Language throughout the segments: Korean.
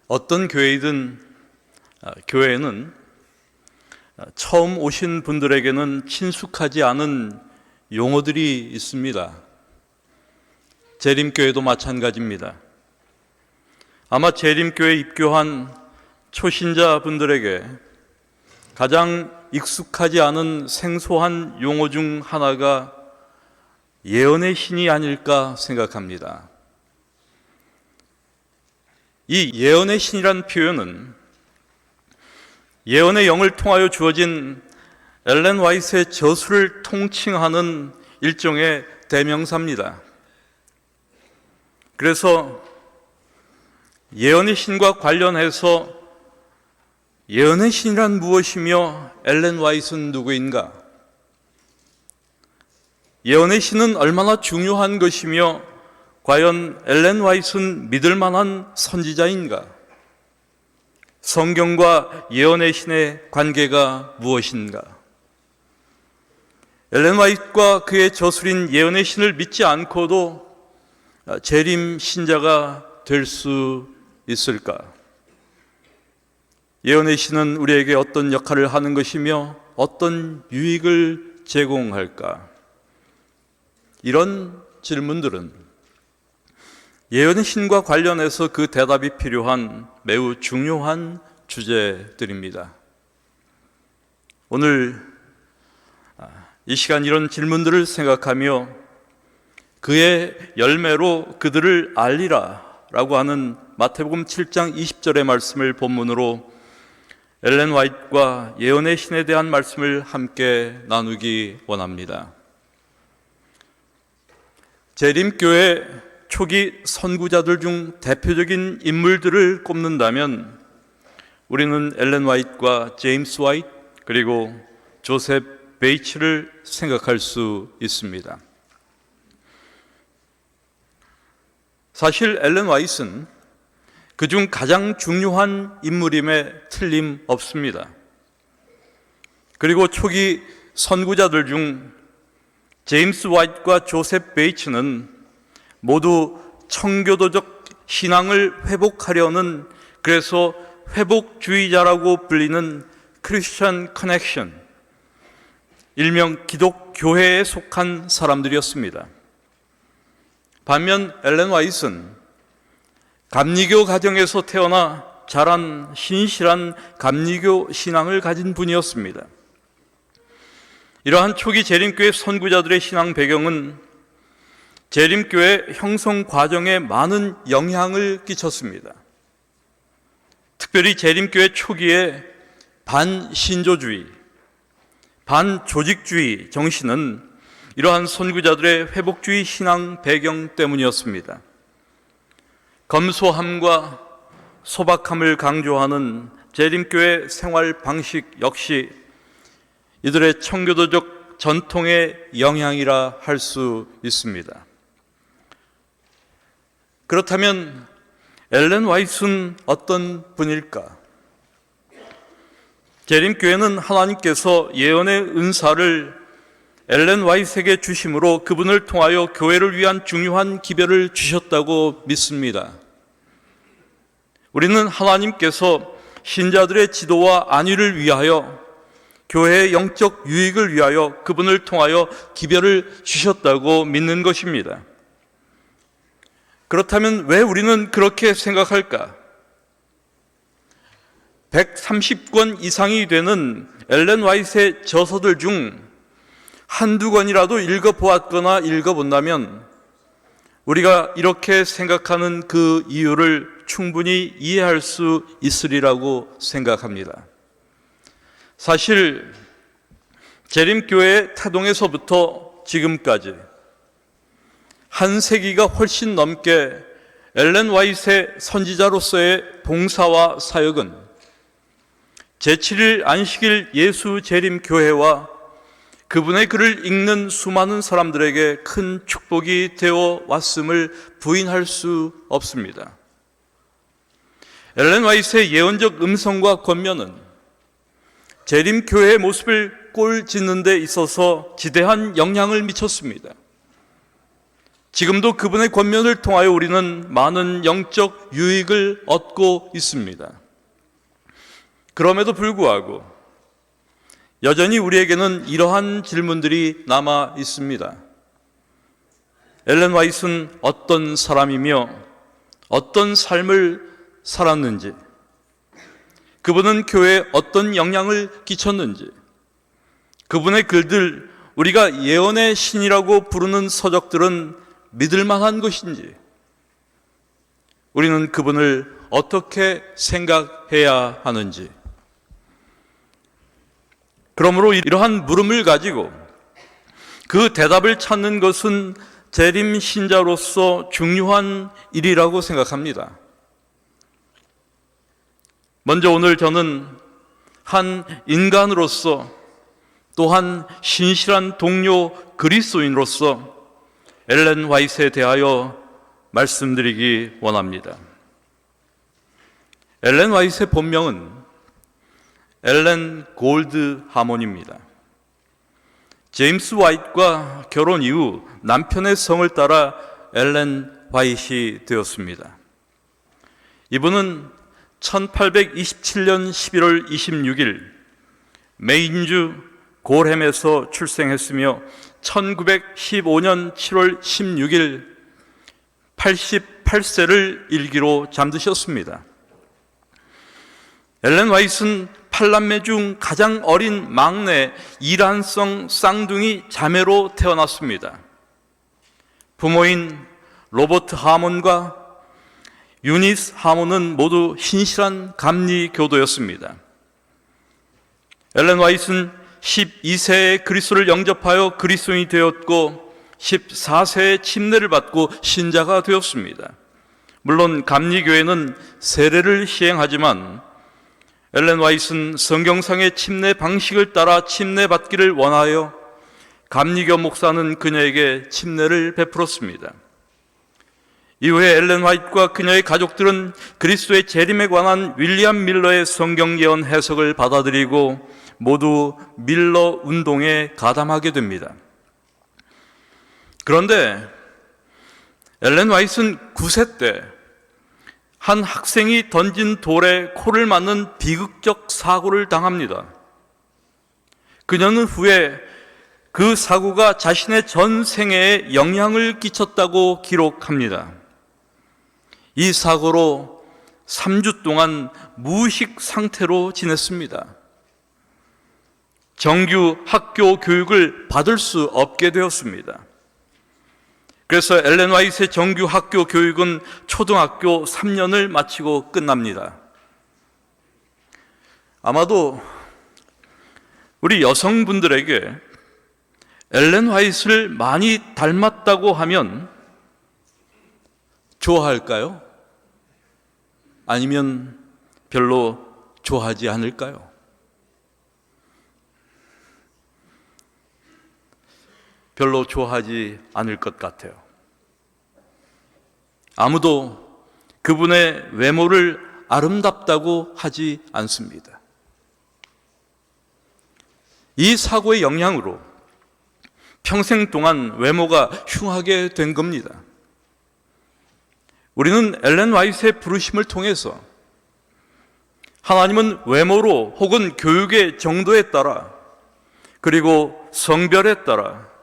어떤 교회에는 처음 오신 분들에게는 친숙하지 않은 용어들이 있습니다. 재림교회도 마찬가지입니다. 아마 재림교회 입교한 초신자 분들에게 가장 익숙하지 않은 생소한 용어 중 하나가 예언의 신이 아닐까 생각합니다. 이 예언의 신이란 표현은 예언의 영을 통하여 주어진 엘렌 화이트의 저수를 통칭하는 일종의 대명사입니다. 그래서 예언의 신과 관련해서 예언의 신이란 무엇이며 엘렌 화이트는 누구인가? 예언의 신은 얼마나 중요한 것이며 과연 엘렌 화이트는 믿을 만한 선지자인가? 성경과 예언의 신의 관계가 무엇인가? 엘렌 화이트가 그의 저술인 예언의 신을 믿지 않고도 재림 신자가 될 수 있을까? 예언의 신은 우리에게 어떤 역할을 하는 것이며 어떤 유익을 제공할까? 이런 질문들은 예언의 신과 관련해서 그 대답이 필요한 매우 중요한 주제들입니다. 오늘 이 시간 이런 질문들을 생각하며 그의 열매로 그들을 알리라 라고 하는 마태복음 7장 20절의 말씀을 본문으로 엘렌 화이트와 예언의 신에 대한 말씀을 함께 나누기 원합니다. 재림교회 초기 선구자들 중 대표적인 인물들을 꼽는다면 우리는 엘렌 화이트와 제임스 화이트 그리고 조셉 베이츠를 생각할 수 있습니다. 사실 엘렌 화이트는 그중 가장 중요한 인물임에 틀림없습니다. 그리고 초기 선구자들 중 제임스 화이트와 조셉 베이츠는 모두 청교도적 신앙을 회복하려는, 그래서 회복주의자라고 불리는 크리스천 커넥션, 일명 기독교회에 속한 사람들이었습니다. 반면 엘렌 화이트는 감리교 가정에서 태어나 자란 신실한 감리교 신앙을 가진 분이었습니다. 이러한 초기 재림교회 선구자들의 신앙 배경은 재림교회 형성 과정에 많은 영향을 끼쳤습니다. 특별히 재림교회 초기에 반신조주의, 반조직주의 정신은 이러한 선구자들의 회복주의 신앙 배경 때문이었습니다. 검소함과 소박함을 강조하는 재림교회 생활 방식 역시 이들의 청교도적 전통의 영향이라 할 수 있습니다. 그렇다면 엘렌 화이트는 어떤 분일까? 재림교회는 하나님께서 예언의 은사를 엘렌 화이트에게 주심으로 그분을 통하여 교회를 위한 중요한 기별을 주셨다고 믿습니다. 우리는 하나님께서 신자들의 지도와 안위를 위하여, 교회의 영적 유익을 위하여 그분을 통하여 기별을 주셨다고 믿는 것입니다. 그렇다면 왜 우리는 그렇게 생각할까? 130권 이상이 되는 엘렌 화이트의 저서들 중 한두 권이라도 읽어보았거나 읽어본다면 우리가 이렇게 생각하는 그 이유를 충분히 이해할 수 있으리라고 생각합니다. 사실 재림교회 태동에서부터 지금까지 한 세기가 훨씬 넘게 엘렌 화이트의 선지자로서의 봉사와 사역은 제7일 안식일 예수 재림교회와 그분의 글을 읽는 수많은 사람들에게 큰 축복이 되어 왔음을 부인할 수 없습니다. 엘렌 화이트의 예언적 음성과 권면은 재림교회의 모습을 꼴 짓는 데 있어서 지대한 영향을 미쳤습니다. 지금도 그분의 권면을 통하여 우리는 많은 영적 유익을 얻고 있습니다. 그럼에도 불구하고 여전히 우리에게는 이러한 질문들이 남아 있습니다. 엘렌 화이트는 어떤 사람이며 어떤 삶을 살았는지, 그분은 교회에 어떤 영향을 끼쳤는지, 그분의 글들, 우리가 예언의 신이라고 부르는 서적들은 믿을 만한 것인지, 우리는 그분을 어떻게 생각해야 하는지, 그러므로 이러한 물음을 가지고 그 대답을 찾는 것은 재림 신자로서 중요한 일이라고 생각합니다. 먼저 오늘 저는 한 인간으로서, 또한 신실한 동료 그리스도인으로서 엘렌 화이트에 대하여 말씀드리기 원합니다. 엘렌 화이트의 본명은 엘렌 골드 하몬입니다. 제임스 화이트와 결혼 이후 남편의 성을 따라 엘렌 화이트이 되었습니다. 이분은 1827년 11월 26일 메인주 골햄에서 출생했으며 1915년 7월 16일 88세를 일기로 잠드셨습니다. 엘렌 화이트는 8남매 중 가장 어린 막내 이란성 쌍둥이 자매로 태어났습니다. 부모인 로버트 하몬과 유니스 하몬은 모두 신실한 감리교도였습니다. 엘렌 화이트는 12세에 그리스도를 영접하여 그리스도인이 되었고 14세에 침례를 받고 신자가 되었습니다. 물론 감리교회는 세례를 시행하지만 엘렌 화이트는 성경상의 침례 방식을 따라 침례받기를 원하여 감리교 목사는 그녀에게 침례를 베풀었습니다. 이후에 엘렌 화이트와 그녀의 가족들은 그리스도의 재림에 관한 윌리엄 밀러의 성경 예언 해석을 받아들이고 모두 밀러 운동에 가담하게 됩니다. 그런데 엘렌 화이트는 9세 때 한 학생이 던진 돌에 코를 맞는 비극적 사고를 당합니다. 그녀는 후에 그 사고가 자신의 전 생애에 영향을 끼쳤다고 기록합니다. 이 사고로 3주 동안 무의식 상태로 지냈습니다. 정규 학교 교육을 받을 수 없게 되었습니다. 그래서 엘렌 화이트의 정규 학교 교육은 초등학교 3년을 마치고 끝납니다. 아마도 우리 여성분들에게 엘렌 화이트를 많이 닮았다고 하면 좋아할까요? 아니면 별로 좋아하지 않을까요? 별로 좋아하지 않을 것 같아요. 아무도 그분의 외모를 아름답다고 하지 않습니다. 이 사고의 영향으로 평생 동안 외모가 흉하게 된 겁니다. 우리는 엘렌 화이트의 부르심을 통해서 하나님은 외모로 혹은 교육의 정도에 따라 그리고 성별에 따라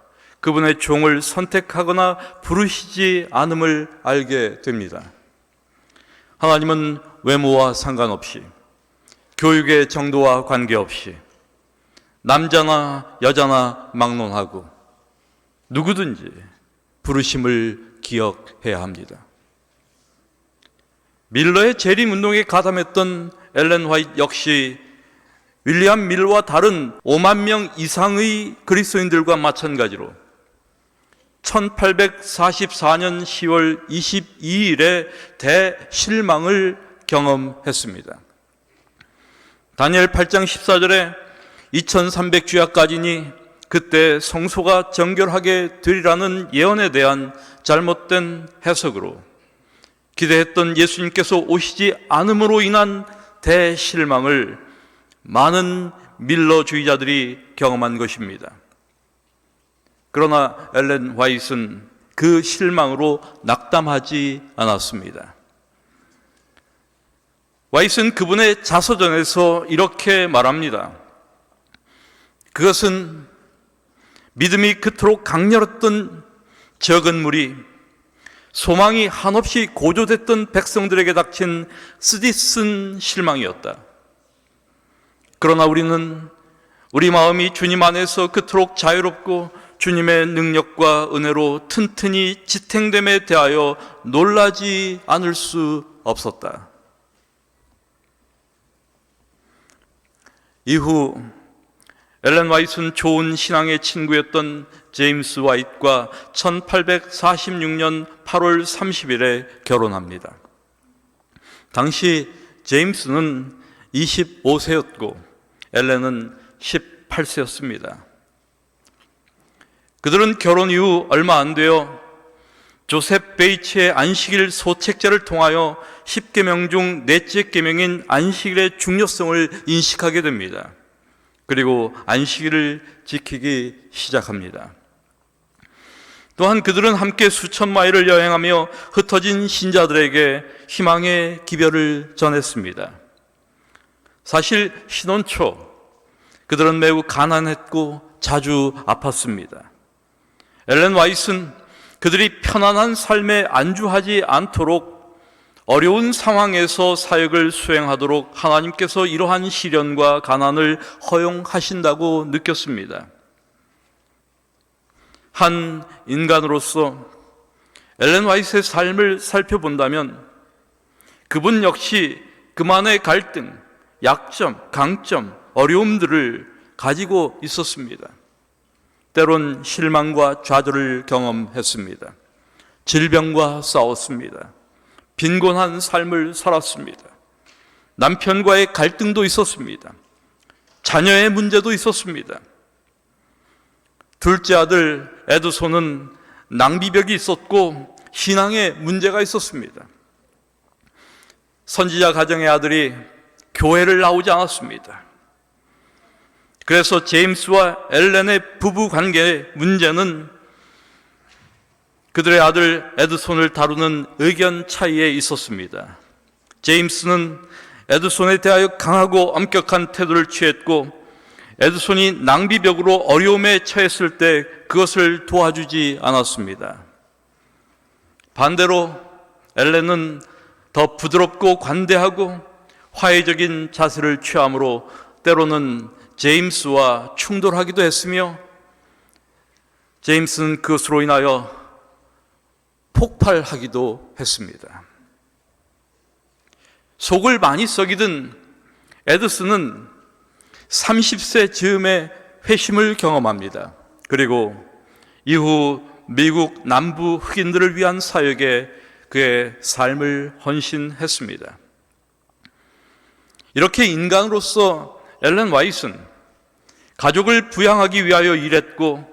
그분의 종을 선택하거나 부르시지 않음을 알게 됩니다. 하나님은 외모와 상관없이, 교육의 정도와 관계없이 남자나 여자나 막론하고 누구든지 부르심을 기억해야 합니다. 밀러의 재림운동에 가담했던 엘렌 화이트 역시 윌리엄 밀러와 다른 5만 명 이상의 그리스도인들과 마찬가지로 1844년 10월 22일에 대실망을 경험했습니다. 다니엘 8장 14절에 2300주야까지니 그때 성소가 정결하게 되리라는 예언에 대한 잘못된 해석으로 기대했던 예수님께서 오시지 않음으로 인한 대실망을 많은 밀러주의자들이 경험한 것입니다. 그러나 엘렌 화이트는 그 실망으로 낙담하지 않았습니다. 와이트는 그분의 자서전에서 이렇게 말합니다. 그것은 믿음이 그토록 강렬했던 적은 무리, 소망이 한없이 고조됐던 백성들에게 닥친 쓰디쓴 실망이었다. 그러나 우리는 우리 마음이 주님 안에서 그토록 자유롭고 주님의 능력과 은혜로 튼튼히 지탱됨에 대하여 놀라지 않을 수 없었다. 이후 엘렌 화이트는 좋은 신앙의 친구였던 제임스 화이트와 1846년 8월 30일에 결혼합니다. 당시 제임스는 25세였고 엘렌은 18세였습니다. 그들은 결혼 이후 얼마 안 되어 조셉 베이츠의 안식일 소책자를 통하여 10계명 중 넷째 계명인 안식일의 중요성을 인식하게 됩니다. 그리고 안식일을 지키기 시작합니다. 또한 그들은 함께 수천 마일을 여행하며 흩어진 신자들에게 희망의 기별을 전했습니다. 사실 신혼 초 그들은 매우 가난했고 자주 아팠습니다. 엘렌 화이트는 그들이 편안한 삶에 안주하지 않도록 어려운 상황에서 사역을 수행하도록 하나님께서 이러한 시련과 가난을 허용하신다고 느꼈습니다. 한 인간으로서 엘렌 화이트의 삶을 살펴본다면 그분 역시 그만의 갈등, 약점, 강점, 어려움들을 가지고 있었습니다. 때론 실망과 좌절을 경험했습니다. 질병과 싸웠습니다. 빈곤한 삶을 살았습니다. 남편과의 갈등도 있었습니다. 자녀의 문제도 있었습니다. 둘째 아들 에드손은 낭비벽이 있었고 신앙에 문제가 있었습니다. 선지자 가정의 아들이 교회를 나오지 않았습니다. 그래서 제임스와 엘렌의 부부 관계의 문제는 그들의 아들 에드손을 다루는 의견 차이에 있었습니다. 제임스는 에드손에 대하여 강하고 엄격한 태도를 취했고 에드손이 낭비벽으로 어려움에 처했을 때 그것을 도와주지 않았습니다. 반대로 엘렌은 더 부드럽고 관대하고 화해적인 자세를 취함으로 때로는 제임스와 충돌하기도 했으며 제임스는 그것으로 인하여 폭발하기도 했습니다. 속을 많이 썩이던 에드슨은 30세 즈음에 회심을 경험합니다. 그리고 이후 미국 남부 흑인들을 위한 사역에 그의 삶을 헌신했습니다. 이렇게 인간으로서 엘렌 화이트는 가족을 부양하기 위하여 일했고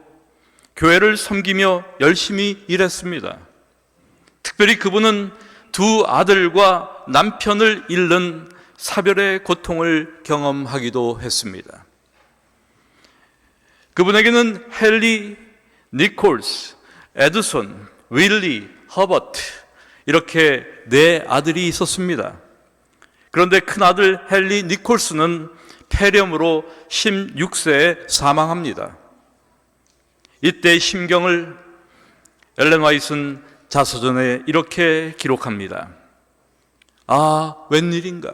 교회를 섬기며 열심히 일했습니다. 특별히 그분은 두 아들과 남편을 잃는 사별의 고통을 경험하기도 했습니다. 그분에게는 헨리, 니콜스, 에드손, 윌리, 허버트 이렇게 네 아들이 있었습니다. 그런데 큰아들 헨리 니콜스는 폐렴으로 16세에 사망합니다. 이때 심경을 엘렌 화이트는 자서전에 이렇게 기록합니다. 아, 웬일인가?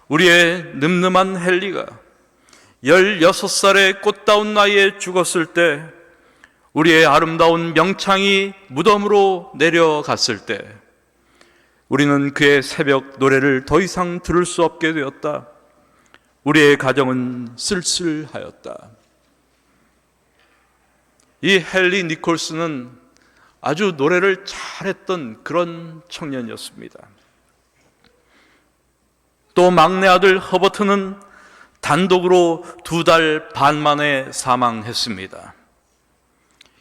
우리의 늠름한 헨리가 16살의 꽃다운 나이에 죽었을 때 우리의 아름다운 명창이 무덤으로 내려갔을 때 우리는 그의 새벽 노래를 더 이상 들을 수 없게 되었다. 우리의 가정은 쓸쓸하였다. 이 헨리 니콜스는 아주 노래를 잘했던 그런 청년이었습니다. 또 막내 아들 허버트는 단독으로 2달 반 만에 사망했습니다.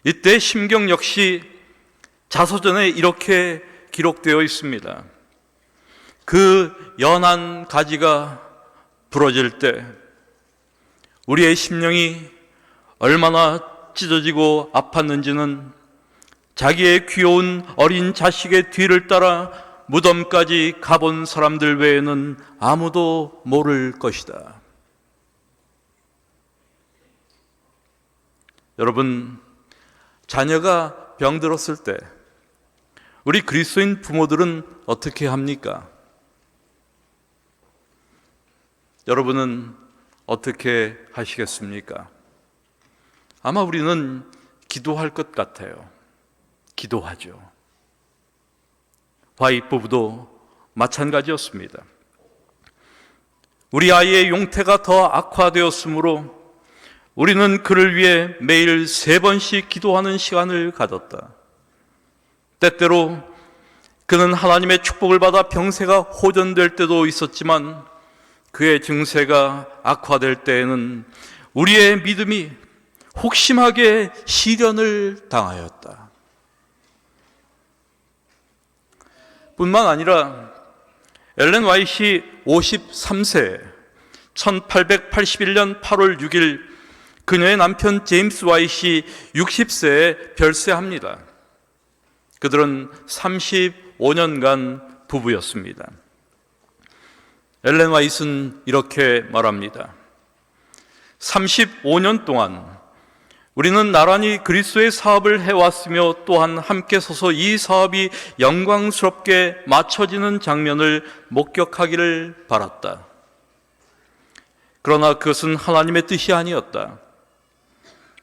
이때 심경 역시 자서전에 이렇게 기록되어 있습니다. 그 연한 가지가 부러질 때 우리의 심령이 얼마나 찢어지고 아팠는지는 자기의 귀여운 어린 자식의 뒤를 따라 무덤까지 가본 사람들 외에는 아무도 모를 것이다. 여러분, 자녀가 병들었을 때 우리 그리스도인 부모들은 어떻게 합니까? 여러분은 어떻게 하시겠습니까? 아마 우리는 기도할 것 같아요. 기도하죠. 화이 부부도 마찬가지였습니다. 우리 아이의 용태가 더 악화되었으므로 우리는 그를 위해 매일 3번씩 기도하는 시간을 가졌다. 때때로 그는 하나님의 축복을 받아 병세가 호전될 때도 있었지만 그의 증세가 악화될 때에는 우리의 믿음이 혹심하게 시련을 당하였다. 뿐만 아니라 엘렌 화이트 53세 1881년 8월 6일 그녀의 남편 제임스 화이트 60세에 별세합니다. 그들은 35년간 부부였습니다. 엘렌 화이트는 이렇게 말합니다. 35년 동안 우리는 나란히 그리스도의 사업을 해왔으며 또한 함께 서서 이 사업이 영광스럽게 마쳐지는 장면을 목격하기를 바랐다. 그러나 그것은 하나님의 뜻이 아니었다.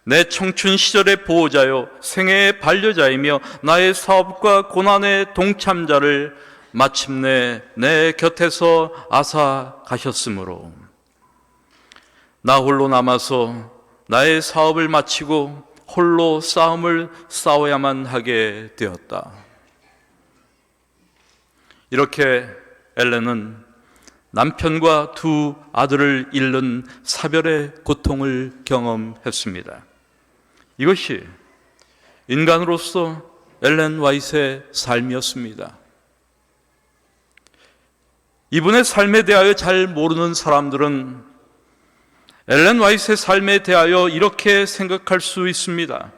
내 청춘 시절의 보호자요 생애의 반려자이며 나의 사업과 고난의 동참자를 마침내 내 곁에서 앗아 가셨으므로 나 홀로 남아서 나의 사업을 마치고 홀로 싸움을 싸워야만 하게 되었다. 이렇게 엘렌은 남편과 2 아들을 잃는 사별의 고통을 경험했습니다. 이것이 인간으로서 엘렌 화이트의 삶이었습니다. 이분의 삶에 대하여 잘 모르는 사람들은 엘렌 화이트의 삶에 대하여 이렇게 생각할 수 있습니다.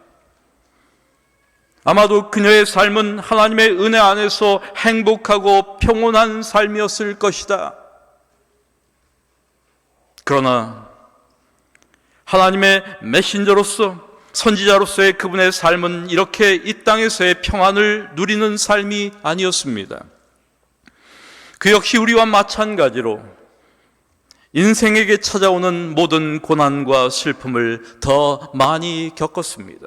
아마도 그녀의 삶은 하나님의 은혜 안에서 행복하고 평온한 삶이었을 것이다. 그러나 하나님의 메신저로서 선지자로서의 그분의 삶은 이렇게 이 땅에서의 평안을 누리는 삶이 아니었습니다. 그 역시 우리와 마찬가지로 인생에게 찾아오는 모든 고난과 슬픔을 더 많이 겪었습니다.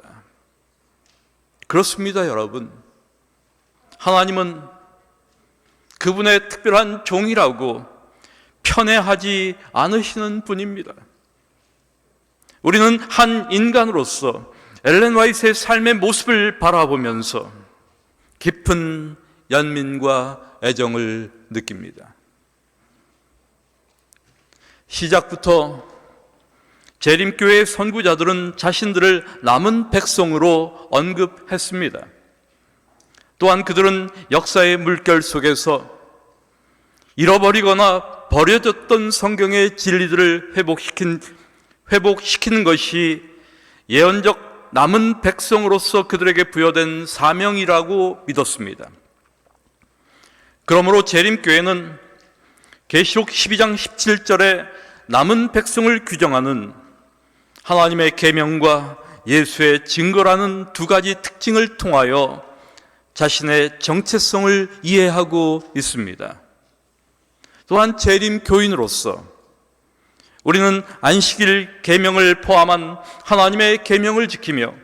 그렇습니다, 여러분. 하나님은 그분의 특별한 종이라고 편애하지 않으시는 분입니다. 우리는 한 인간으로서 엘렌 화이트의 삶의 모습을 바라보면서 깊은 연민과 애정을 느낍니다. 시작부터 재림교회의 선구자들은 자신들을 남은 백성으로 언급했습니다. 또한 그들은 역사의 물결 속에서 잃어버리거나 버려졌던 성경의 진리들을 회복시키는 것이 예언적 남은 백성으로서 그들에게 부여된 사명이라고 믿었습니다. 그러므로 재림교회는 계시록 12장 17절에 남은 백성을 규정하는 하나님의 계명과 예수의 증거라는 2가지 특징을 통하여 자신의 정체성을 이해하고 있습니다. 또한 재림교인으로서 우리는 안식일 계명을 포함한 하나님의 계명을 지키며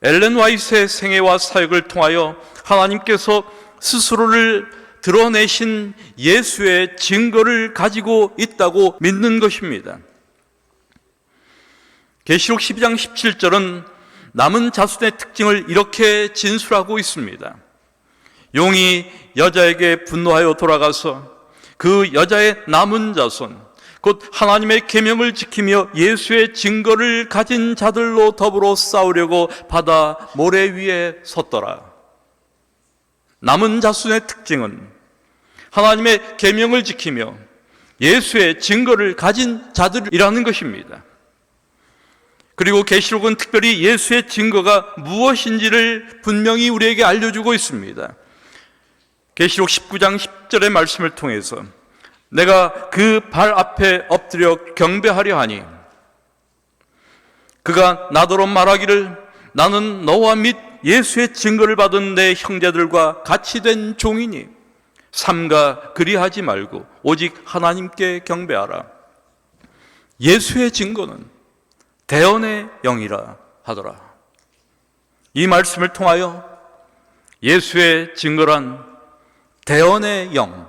엘렌 화이트의 생애와 사역을 통하여 하나님께서 스스로를 드러내신 예수의 증거를 가지고 있다고 믿는 것입니다. 계시록 12장 17절은 남은 자손의 특징을 이렇게 진술하고 있습니다. 용이 여자에게 분노하여 돌아가서 그 여자의 남은 자손, 곧 하나님의 계명을 지키며 예수의 증거를 가진 자들로 더불어 싸우려고 바다 모래 위에 섰더라. 남은 자손의 특징은 하나님의 계명을 지키며 예수의 증거를 가진 자들이라는 것입니다. 그리고 계시록은 특별히 예수의 증거가 무엇인지를 분명히 우리에게 알려주고 있습니다. 계시록 19장 10절의 말씀을 통해서 내가 그 발 앞에 엎드려 경배하려 하니 그가 나더러 말하기를 나는 너와 및 예수의 증거를 받은 내 형제들과 같이 된 종이니 삼가 그리하지 말고 오직 하나님께 경배하라. 예수의 증거는 대언의 영이라 하더라. 이 말씀을 통하여 예수의 증거란 대언의 영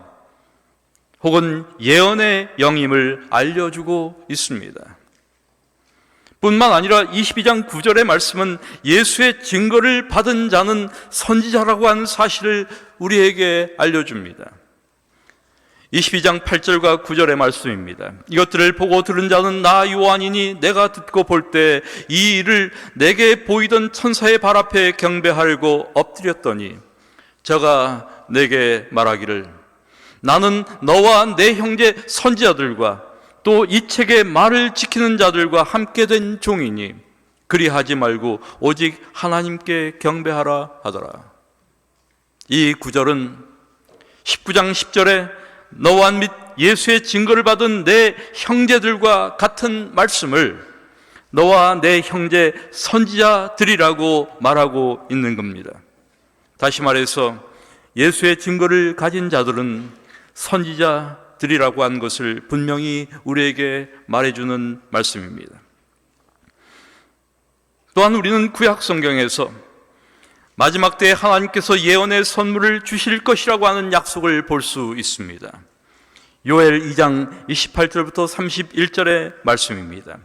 혹은 예언의 영임을 알려주고 있습니다. 뿐만 아니라 22장 9절의 말씀은 예수의 증거를 받은 자는 선지자라고 하는 사실을 우리에게 알려줍니다. 22장 8절과 9절의 말씀입니다. 이것들을 보고 들은 자는 나 요한이니 내가 듣고 볼 때 이 일을 내게 보이던 천사의 발 앞에 경배하려고 엎드렸더니 저가 내게 말하기를 나는 너와 내 형제 선지자들과 또 이 책의 말을 지키는 자들과 함께 된 종이니 그리하지 말고 오직 하나님께 경배하라 하더라. 이 구절은 19장 10절에 너와 및 예수의 증거를 받은 내 형제들과 같은 말씀을 너와 내 형제 선지자들이라고 말하고 있는 겁니다. 다시 말해서 예수의 증거를 가진 자들은 선지자들이라고 한 것을 분명히 우리에게 말해주는 말씀입니다. 또한 우리는 구약 성경에서 마지막 때에 하나님께서 예언의 선물을 주실 것이라고 하는 약속을 볼 수 있습니다. 요엘 2장 28절부터 31절의 말씀입니다.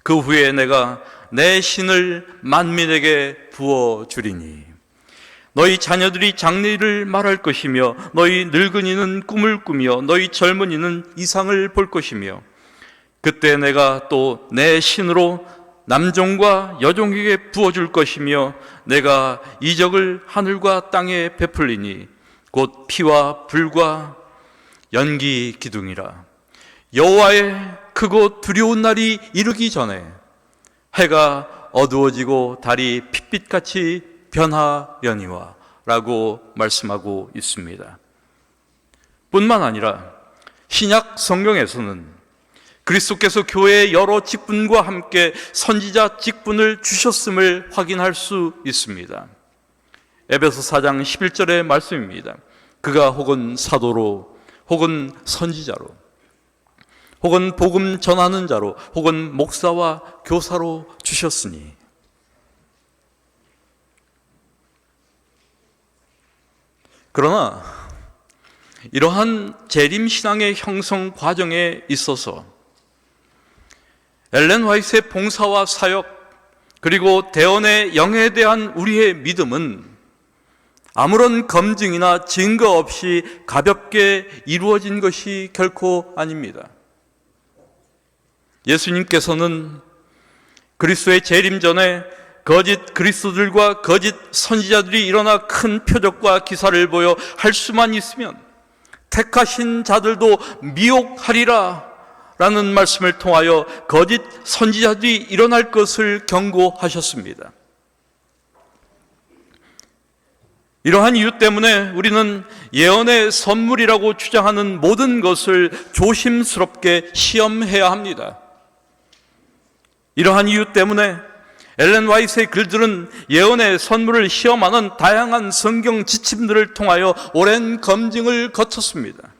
그 후에 내가 내 신을 만민에게 부어주리니 너희 자녀들이 장래일을 말할 것이며 너희 늙은이는 꿈을 꾸며 너희 젊은이는 이상을 볼 것이며 그때 내가 또 내 신으로 남종과 여종에게 부어줄 것이며 내가 이적을 하늘과 땅에 베풀리니 곧 피와 불과 연기 기둥이라. 여호와의 크고 두려운 날이 이르기 전에 해가 어두워지고 달이 핏빛같이 변하려니와 라고 말씀하고 있습니다. 뿐만 아니라 신약 성경에서는 그리스도께서 교회의 여러 직분과 함께 선지자 직분을 주셨음을 확인할 수 있습니다. 에베소 4장 11절의 말씀입니다. 그가 혹은 사도로 혹은 선지자로 혹은 복음 전하는 자로 혹은 목사와 교사로 주셨으니 그러나 이러한 재림신앙의 형성 과정에 있어서 엘렌 화이트의 봉사와 사역 그리고 대언의 영에 대한 우리의 믿음은 아무런 검증이나 증거 없이 가볍게 이루어진 것이 결코 아닙니다. 예수님께서는 그리스도의 재림 전에 거짓 그리스도들과 거짓 선지자들이 일어나 큰 표적과 기사를 보여 할 수만 있으면 택하신 자들도 미혹하리라 라는 말씀을 통하여 거짓 선지자들이 일어날 것을 경고하셨습니다. 이러한 이유 때문에 우리는 예언의 선물이라고 주장하는 모든 것을 조심스럽게 시험해야 합니다. 이러한 이유 때문에 엘렌 화이트의 글들은 예언의 선물을 시험하는 다양한 성경 지침들을 통하여 오랜 검증을 거쳤습니다.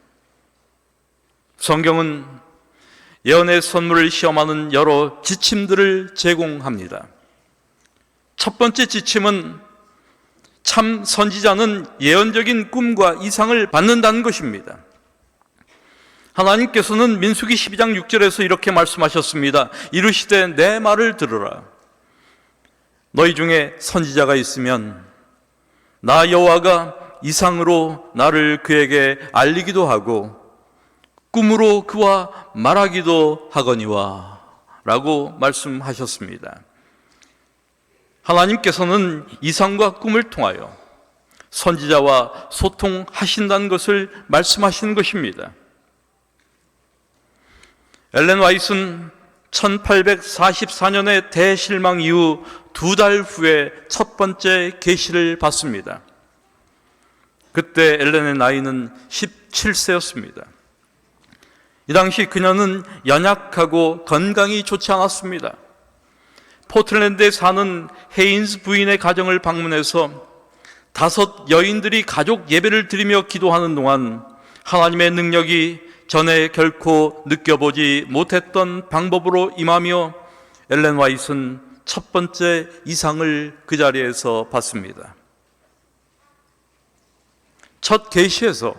성경은 예언의 선물을 시험하는 여러 지침들을 제공합니다. 첫 번째 지침은 참 선지자는 예언적인 꿈과 이상을 받는다는 것입니다. 하나님께서는 민수기 12장 6절에서 이렇게 말씀하셨습니다. 이르시되 내 말을 들으라. 너희 중에 선지자가 있으면 나 여호와가 이상으로 나를 그에게 알리기도 하고 꿈으로 그와 말하기도 하거니와 라고 말씀하셨습니다. 하나님께서는 이상과 꿈을 통하여 선지자와 소통하신다는 것을 말씀하시는 것입니다. 엘렌 화이트는 1844년의 대실망 이후 2달 후에 첫 번째 계시를 받습니다. 그때 엘렌의 나이는 17세였습니다. 이 당시 그녀는 연약하고 건강이 좋지 않았습니다. 포틀랜드에 사는 헤인스 부인의 가정을 방문해서 5 여인들이 가족 예배를 드리며 기도하는 동안 하나님의 능력이 전에 결코 느껴보지 못했던 방법으로 임하며 엘렌 화이트는 첫 번째 이상을 그 자리에서 받습니다. 첫 계시에서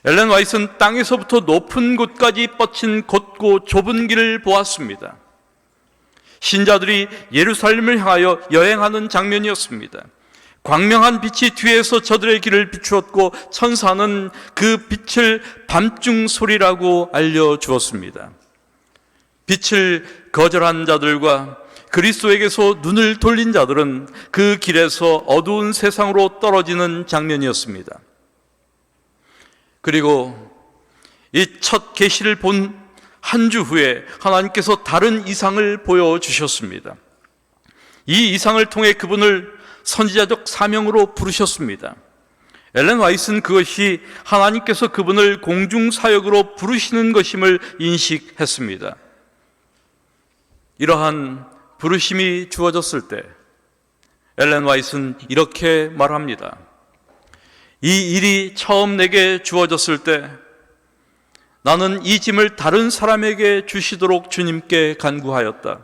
엘렌 화이트는 땅에서부터 높은 곳까지 뻗친 곧고 좁은 길을 보았습니다. 신자들이 예루살렘을 향하여 여행하는 장면이었습니다. 광명한 빛이 뒤에서 저들의 길을 비추었고 천사는 그 빛을 밤중 소리라고 알려주었습니다. 빛을 거절한 자들과 그리스도에게서 눈을 돌린 자들은 그 길에서 어두운 세상으로 떨어지는 장면이었습니다. 그리고 이 첫 계시를 본 한 주 후에 하나님께서 다른 이상을 보여주셨습니다. 이 이상을 통해 그분을 선지자적 사명으로 부르셨습니다. 엘렌 화이트는 그것이 하나님께서 그분을 공중사역으로 부르시는 것임을 인식했습니다. 이러한 부르심이 주어졌을 때 엘렌 화이트는 이렇게 말합니다. 이 일이 처음 내게 주어졌을 때 나는 이 짐을 다른 사람에게 주시도록 주님께 간구하였다.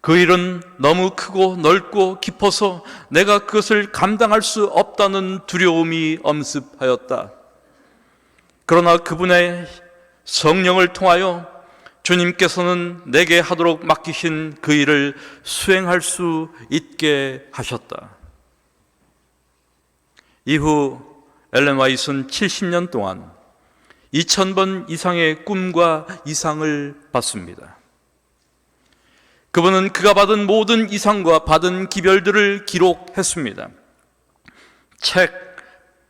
그 일은 너무 크고 넓고 깊어서 내가 그것을 감당할 수 없다는 두려움이 엄습하였다. 그러나 그분의 성령을 통하여 주님께서는 내게 하도록 맡기신 그 일을 수행할 수 있게 하셨다. 이후 엘렌 화이트는 70년 동안 2000번 이상의 꿈과 이상을 받습니다. 그분은 그가 받은 모든 이상과 받은 기별들을 기록했습니다. 책,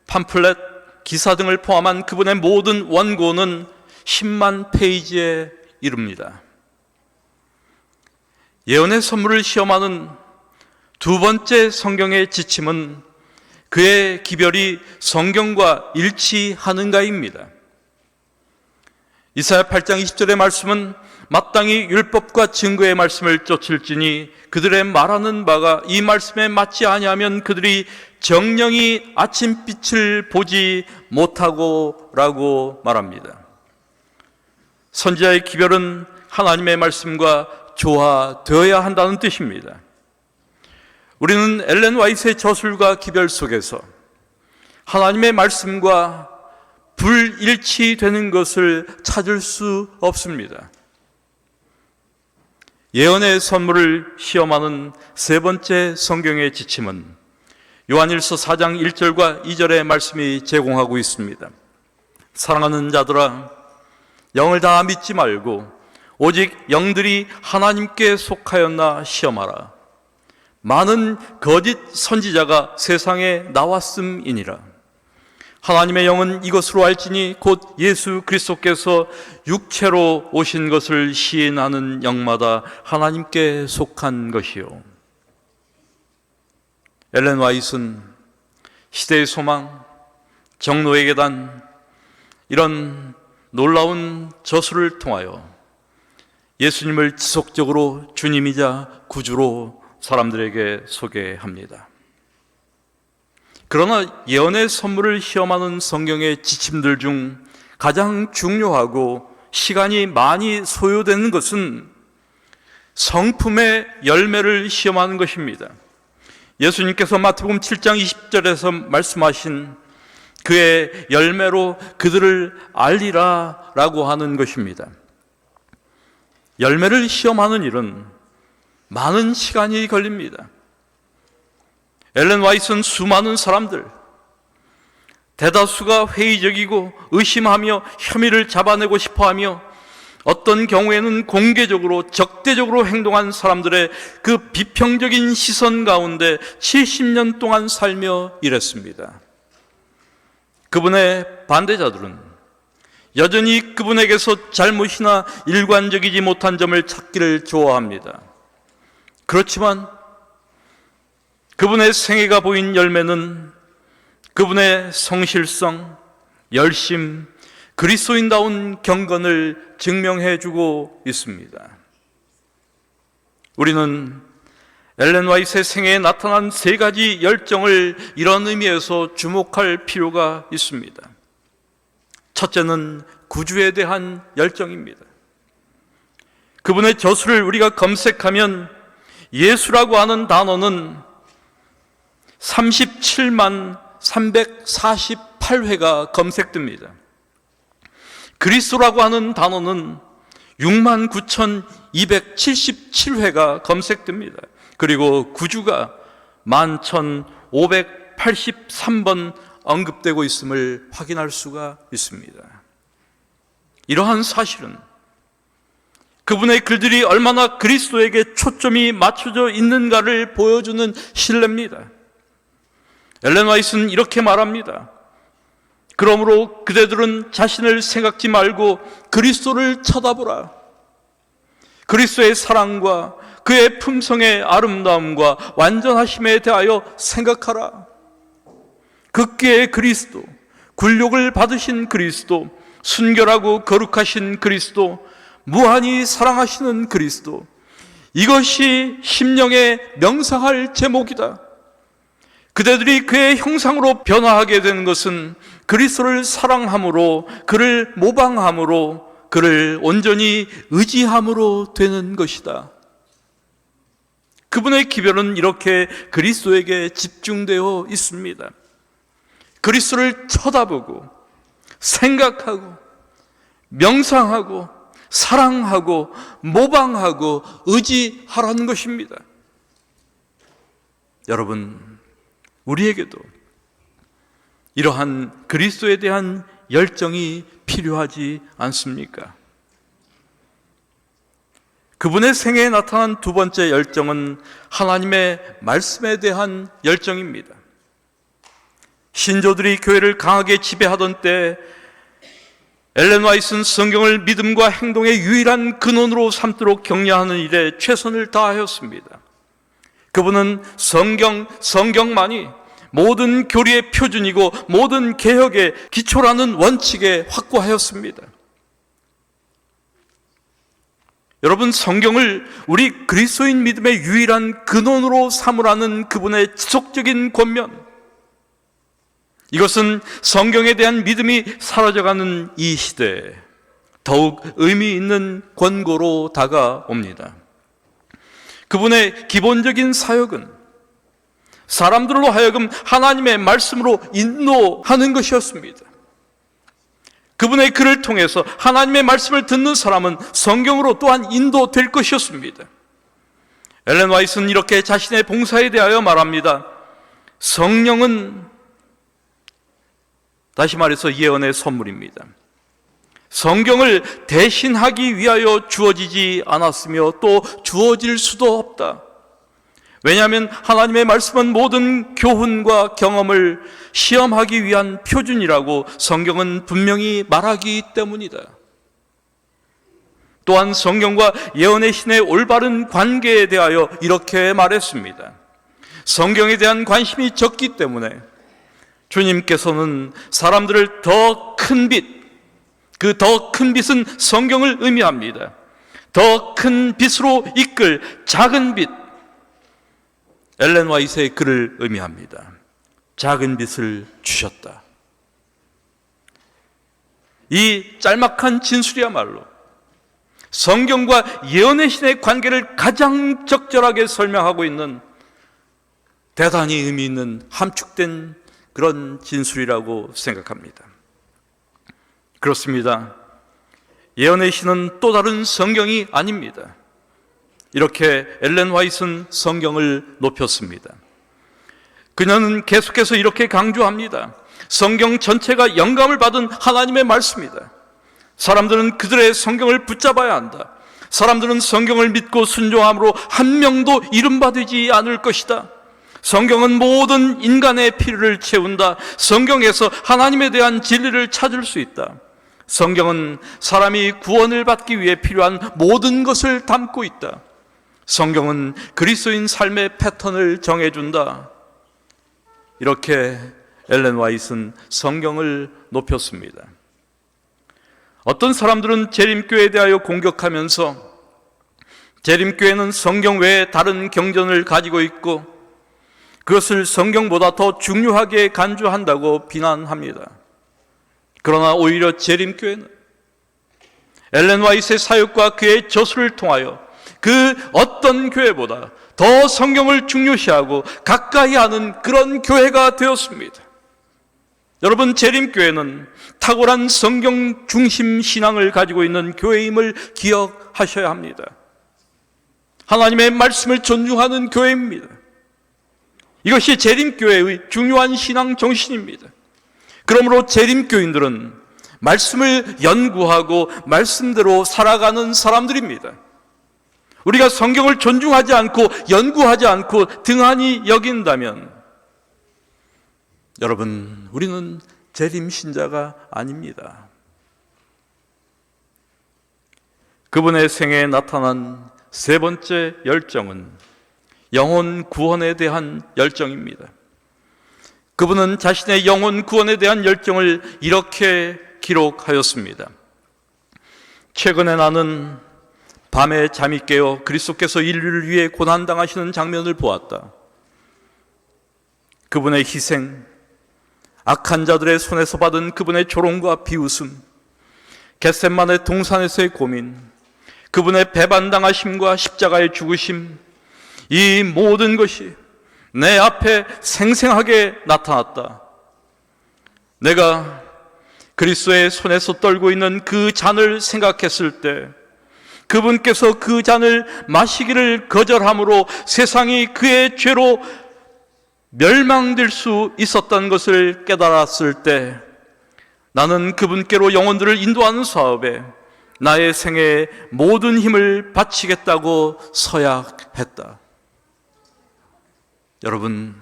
팜플렛, 기사 등을 포함한 그분의 모든 원고는 10만 페이지에 이릅니다. 예언의 선물을 시험하는 두 번째 성경의 지침은 그의 기별이 성경과 일치하는가입니다. 이사야 8장 20절의 말씀은 마땅히 율법과 증거의 말씀을 쫓을지니 그들의 말하는 바가 이 말씀에 맞지 아니하면 그들이 정령이 아침빛을 보지 못하고 라고 말합니다. 선지자의 기별은 하나님의 말씀과 조화되어야 한다는 뜻입니다. 우리는 엘렌 화이트의 저술과 기별 속에서 하나님의 말씀과 불일치되는 것을 찾을 수 없습니다. 예언의 선물을 시험하는 세 번째 성경의 지침은 요한일서 4장 1절과 2절의 말씀이 제공하고 있습니다. 사랑하는 자들아, 영을 다 믿지 말고 오직 영들이 하나님께 속하였나 시험하라. 많은 거짓 선지자가 세상에 나왔음이니라. 하나님의 영은 이것으로 알지니 곧 예수 그리스도께서 육체로 오신 것을 시인하는 영마다 하나님께 속한 것이요. 엘렌 화이트는 시대의 소망, 정노의 계단, 이런 놀라운 저술을 통하여 예수님을 지속적으로 주님이자 구주로 사람들에게 소개합니다. 그러나 예언의 선물을 시험하는 성경의 지침들 중 가장 중요하고 시간이 많이 소요되는 것은 성품의 열매를 시험하는 것입니다. 예수님께서 마태복음 7장 20절에서 말씀하신 그의 열매로 그들을 알리라 라고 하는 것입니다. 열매를 시험하는 일은 많은 시간이 걸립니다. 엘렌 화이트는 수많은 사람들, 대다수가 회의적이고 의심하며 혐의를 잡아내고 싶어하며 어떤 경우에는 공개적으로 적대적으로 행동한 사람들의 그 비평적인 시선 가운데 70년 동안 살며 일했습니다. 그분의 반대자들은 여전히 그분에게서 잘못이나 일관적이지 못한 점을 찾기를 좋아합니다. 그렇지만 그분의 생애가 보인 열매는 그분의 성실성, 열심, 그리스도인다운 경건을 증명해주고 있습니다. 우리는 엘렌 화이트의 생애에 나타난 세 가지 열정을 이런 의미에서 주목할 필요가 있습니다. 첫째는 구주에 대한 열정입니다. 그분의 저수를 우리가 검색하면 예수라고 하는 단어는 37만 348회가 검색됩니다. 그리스도라고 하는 단어는 6만 9,277회가 검색됩니다. 그리고 구주가 11,583번 언급되고 있음을 확인할 수가 있습니다. 이러한 사실은 그분의 글들이 얼마나 그리스도에게 초점이 맞춰져 있는가를 보여주는 신뢰입니다. 엘렌 화이트는 이렇게 말합니다. 그러므로 그대들은 자신을 생각지 말고 그리스도를 쳐다보라. 그리스도의 사랑과 그의 품성의 아름다움과 완전하심에 대하여 생각하라. 극계의 그리스도, 굴욕을 받으신 그리스도, 순결하고 거룩하신 그리스도, 무한히 사랑하시는 그리스도, 이것이 심령에 명상할 제목이다. 그대들이 그의 형상으로 변화하게 되는 것은 그리스도를 사랑함으로, 그를 모방함으로, 그를 온전히 의지함으로 되는 것이다. 그분의 기별은 이렇게 그리스도에게 집중되어 있습니다. 그리스도를 쳐다보고 생각하고 명상하고 사랑하고 모방하고 의지하라는 것입니다. 여러분, 우리에게도 이러한 그리스도에 대한 열정이 필요하지 않습니까? 그분의 생애에 나타난 두 번째 열정은 하나님의 말씀에 대한 열정입니다. 신조들이 교회를 강하게 지배하던 때 엘렌 화이트는 성경을 믿음과 행동의 유일한 근원으로 삼도록 격려하는 일에 최선을 다하였습니다. 그분은 성경만이 모든 교리의 표준이고 모든 개혁의 기초라는 원칙에 확고하였습니다. 여러분, 성경을 우리 그리스도인 믿음의 유일한 근원으로 삼으라는 그분의 지속적인 권면, 이것은 성경에 대한 믿음이 사라져가는 이 시대에 더욱 의미 있는 권고로 다가옵니다. 그분의 기본적인 사역은 사람들로 하여금 하나님의 말씀으로 인도하는 것이었습니다. 그분의 글을 통해서 하나님의 말씀을 듣는 사람은 성경으로 또한 인도될 것이었습니다. 엘렌 화이트는 이렇게 자신의 봉사에 대하여 말합니다. 성령은, 다시 말해서 예언의 선물입니다. 성경을 대신하기 위하여 주어지지 않았으며 또 주어질 수도 없다. 왜냐하면 하나님의 말씀은 모든 교훈과 경험을 시험하기 위한 표준이라고 성경은 분명히 말하기 때문이다. 또한 성경과 예언의 신의 올바른 관계에 대하여 이렇게 말했습니다. 성경에 대한 관심이 적기 때문에 주님께서는 사람들을 더 큰 빛, 그 더 큰 빛은 성경을 의미합니다. 더 큰 빛으로 이끌 작은 빛, 엘렌 화이트의 글을 의미합니다. 작은 빛을 주셨다. 이 짤막한 진술이야말로 성경과 예언의 신의 관계를 가장 적절하게 설명하고 있는 대단히 의미 있는 함축된 그런 진술이라고 생각합니다. 그렇습니다. 예언의 신은 또 다른 성경이 아닙니다. 이렇게 엘렌 화이트는 성경을 높였습니다. 그녀는 계속해서 이렇게 강조합니다. 성경 전체가 영감을 받은 하나님의 말씀이다. 사람들은 그들의 성경을 붙잡아야 한다. 사람들은 성경을 믿고 순종함으로 한 명도 이름받지 않을 것이다. 성경은 모든 인간의 필요를 채운다. 성경에서 하나님에 대한 진리를 찾을 수 있다. 성경은 사람이 구원을 받기 위해 필요한 모든 것을 담고 있다. 성경은 그리스도인 삶의 패턴을 정해준다. 이렇게 엘렌 화이트는 성경을 높였습니다. 어떤 사람들은 재림교회에 대하여 공격하면서 재림교회는 성경 외에 다른 경전을 가지고 있고 그것을 성경보다 더 중요하게 간주한다고 비난합니다. 그러나 오히려 재림교회는 엘렌 화이트의 사역과 그의 저술을 통하여 그 어떤 교회보다 더 성경을 중요시하고 가까이 하는 그런 교회가 되었습니다. 여러분, 재림교회는 탁월한 성경 중심 신앙을 가지고 있는 교회임을 기억하셔야 합니다. 하나님의 말씀을 존중하는 교회입니다. 이것이 재림교회의 중요한 신앙 정신입니다. 그러므로 재림교인들은 말씀을 연구하고 말씀대로 살아가는 사람들입니다. 우리가 성경을 존중하지 않고 연구하지 않고 등한히 여긴다면 여러분, 우리는 재림신자가 아닙니다. 그분의 생애에 나타난 세 번째 열정은 영혼 구원에 대한 열정입니다. 그분은 자신의 영혼 구원에 대한 열정을 이렇게 기록하였습니다. 최근에 나는 밤에 잠이 깨어 그리스도께서 인류를 위해 고난당하시는 장면을 보았다. 그분의 희생, 악한 자들의 손에서 받은 그분의 조롱과 비웃음, 겟세마네 동산에서의 고민, 그분의 배반당하심과 십자가의 죽으심, 이 모든 것이 내 앞에 생생하게 나타났다. 내가 그리스도의 손에서 떨고 있는 그 잔을 생각했을 때 그분께서 그 잔을 마시기를 거절함으로 세상이 그의 죄로 멸망될 수 있었던 것을 깨달았을 때 나는 그분께로 영혼들을 인도하는 사업에 나의 생애의 모든 힘을 바치겠다고 서약했다. 여러분,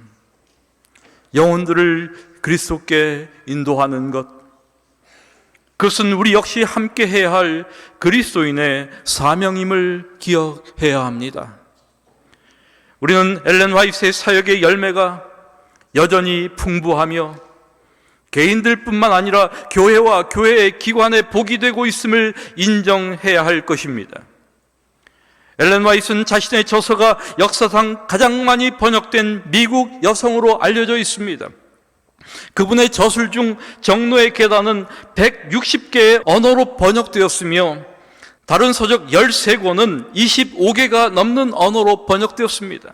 영혼들을 그리스도께 인도하는 것, 그것은 우리 역시 함께 해야 할 그리스도인의 사명임을 기억해야 합니다. 우리는 엘렌 화이트의 사역의 열매가 여전히 풍부하며 개인들뿐만 아니라 교회와 교회의 기관에 복이 되고 있음을 인정해야 할 것입니다. 엘렌 화이트는 자신의 저서가 역사상 가장 많이 번역된 미국 여성으로 알려져 있습니다. 그분의 저술 중 정노의 계단은 160개의 언어로 번역되었으며 다른 서적 13권은 25개가 넘는 언어로 번역되었습니다.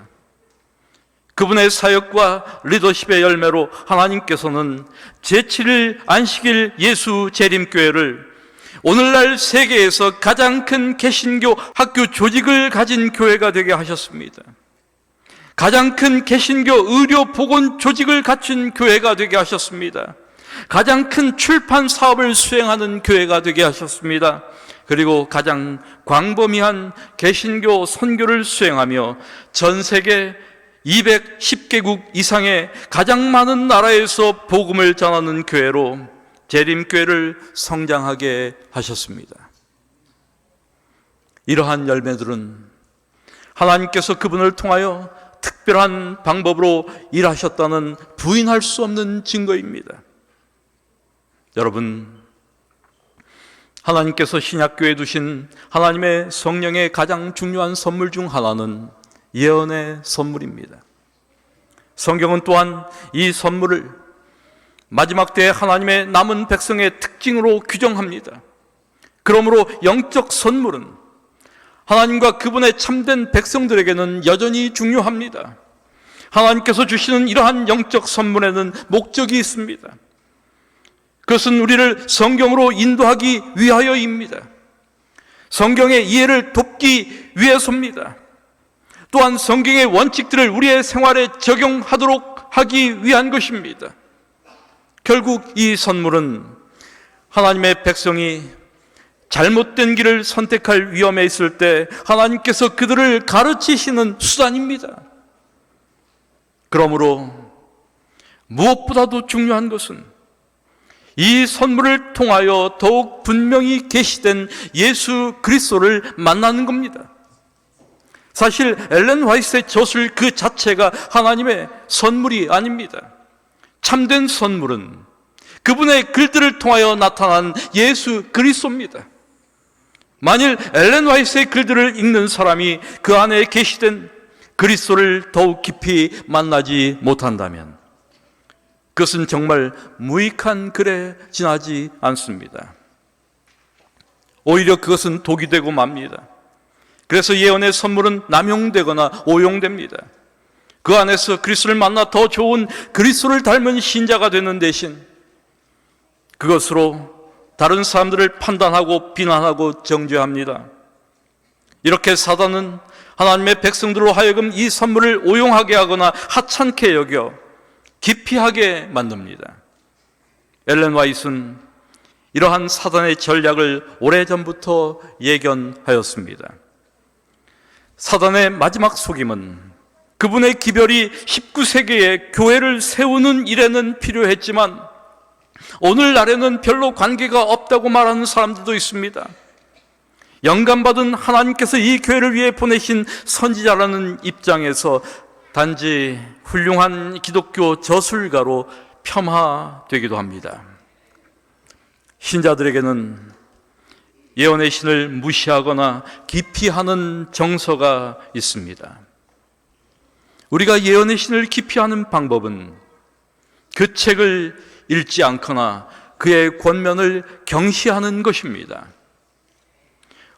그분의 사역과 리더십의 열매로 하나님께서는 제7일 안식일 예수 재림교회를 오늘날 세계에서 가장 큰 개신교 학교 조직을 가진 교회가 되게 하셨습니다. 가장 큰 개신교 의료 보건 조직을 갖춘 교회가 되게 하셨습니다. 가장 큰 출판 사업을 수행하는 교회가 되게 하셨습니다. 그리고 가장 광범위한 개신교 선교를 수행하며 전 세계 210개국 이상의 가장 많은 나라에서 복음을 전하는 교회로 재림교회를 성장하게 하셨습니다. 이러한 열매들은 하나님께서 그분을 통하여 특별한 방법으로 일하셨다는 부인할 수 없는 증거입니다. 여러분, 하나님께서 신약교회에 두신 하나님의 성령의 가장 중요한 선물 중 하나는 예언의 선물입니다. 성경은 또한 이 선물을 마지막 때에 하나님의 남은 백성의 특징으로 규정합니다. 그러므로 영적 선물은 하나님과 그분의 참된 백성들에게는 여전히 중요합니다. 하나님께서 주시는 이러한 영적 선물에는 목적이 있습니다. 그것은 우리를 성경으로 인도하기 위하여입니다. 성경의 이해를 돕기 위해서입니다. 또한 성경의 원칙들을 우리의 생활에 적용하도록 하기 위한 것입니다. 결국 이 선물은 하나님의 백성이 잘못된 길을 선택할 위험에 있을 때 하나님께서 그들을 가르치시는 수단입니다. 그러므로 무엇보다도 중요한 것은 이 선물을 통하여 더욱 분명히 계시된 예수 그리스도를 만나는 겁니다. 사실 엘렌 화이트의 저술 그 자체가 하나님의 선물이 아닙니다. 참된 선물은 그분의 글들을 통하여 나타난 예수 그리스도입니다. 만일 엘렌 화이트의 글들을 읽는 사람이 그 안에 계시된 그리스도를 더욱 깊이 만나지 못한다면 그것은 정말 무익한 글에 지나지 않습니다. 오히려 그것은 독이 되고 맙니다. 그래서 예언의 선물은 남용되거나 오용됩니다. 그 안에서 그리스도를 만나 더 좋은 그리스도를 닮은 신자가 되는 대신 그것으로 다른 사람들을 판단하고 비난하고 정죄합니다. 이렇게 사단은 하나님의 백성들로 하여금 이 선물을 오용하게 하거나 하찮게 여겨 기피하게 만듭니다. 엘렌 화이트는 이러한 사단의 전략을 오래전부터 예견하였습니다. 사단의 마지막 속임은 그분의 기별이 19세기에 교회를 세우는 일에는 필요했지만 오늘날에는 별로 관계가 없다고 말하는 사람들도 있습니다. 영감받은 하나님께서 이 교회를 위해 보내신 선지자라는 입장에서 단지 훌륭한 기독교 저술가로 폄하되기도 합니다. 신자들에게는 예언의 신을 무시하거나 기피하는 정서가 있습니다. 우리가 예언의 신을 기피하는 방법은 그 책을 읽지 않거나 그의 권면을 경시하는 것입니다.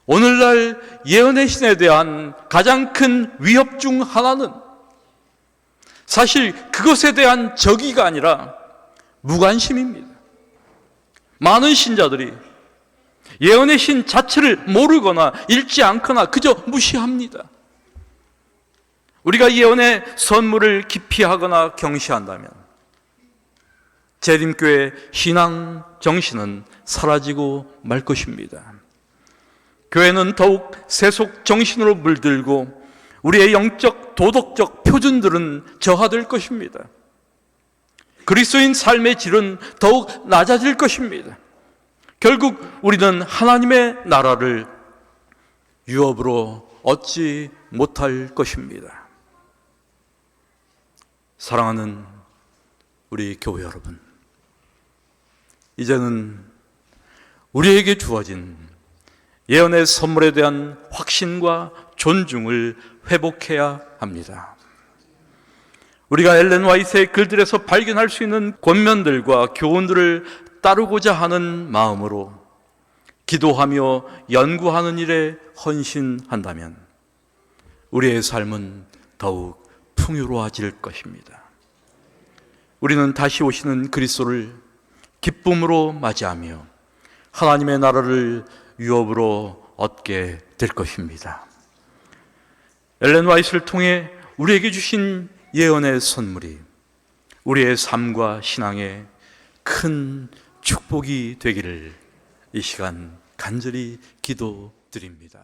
오늘날 예언의 신에 대한 가장 큰 위협 중 하나는 사실 그것에 대한 적의가 아니라 무관심입니다. 많은 신자들이 예언의 신 자체를 모르거나 읽지 않거나 그저 무시합니다. 우리가 예언의 선물을 기피하거나 경시한다면 재림교회 신앙 정신은 사라지고 말 것입니다. 교회는 더욱 세속 정신으로 물들고 우리의 영적 도덕적 표준들은 저하될 것입니다. 그리스도인 삶의 질은 더욱 낮아질 것입니다. 결국 우리는 하나님의 나라를 유업으로 얻지 못할 것입니다. 사랑하는 우리 교회 여러분, 이제는 우리에게 주어진 예언의 선물에 대한 확신과 존중을 회복해야 합니다. 우리가 엘렌 화이트의 글들에서 발견할 수 있는 권면들과 교훈들을 따르고자 하는 마음으로 기도하며 연구하는 일에 헌신한다면 우리의 삶은 더욱 풍요로워질 것입니다. 우리는 다시 오시는 그리스도를 기쁨으로 맞이하며 하나님의 나라를 유업으로 얻게 될 것입니다. 엘렌 화이트를 통해 우리에게 주신 예언의 선물이 우리의 삶과 신앙에 큰 축복이 되기를 이 시간 간절히 기도드립니다.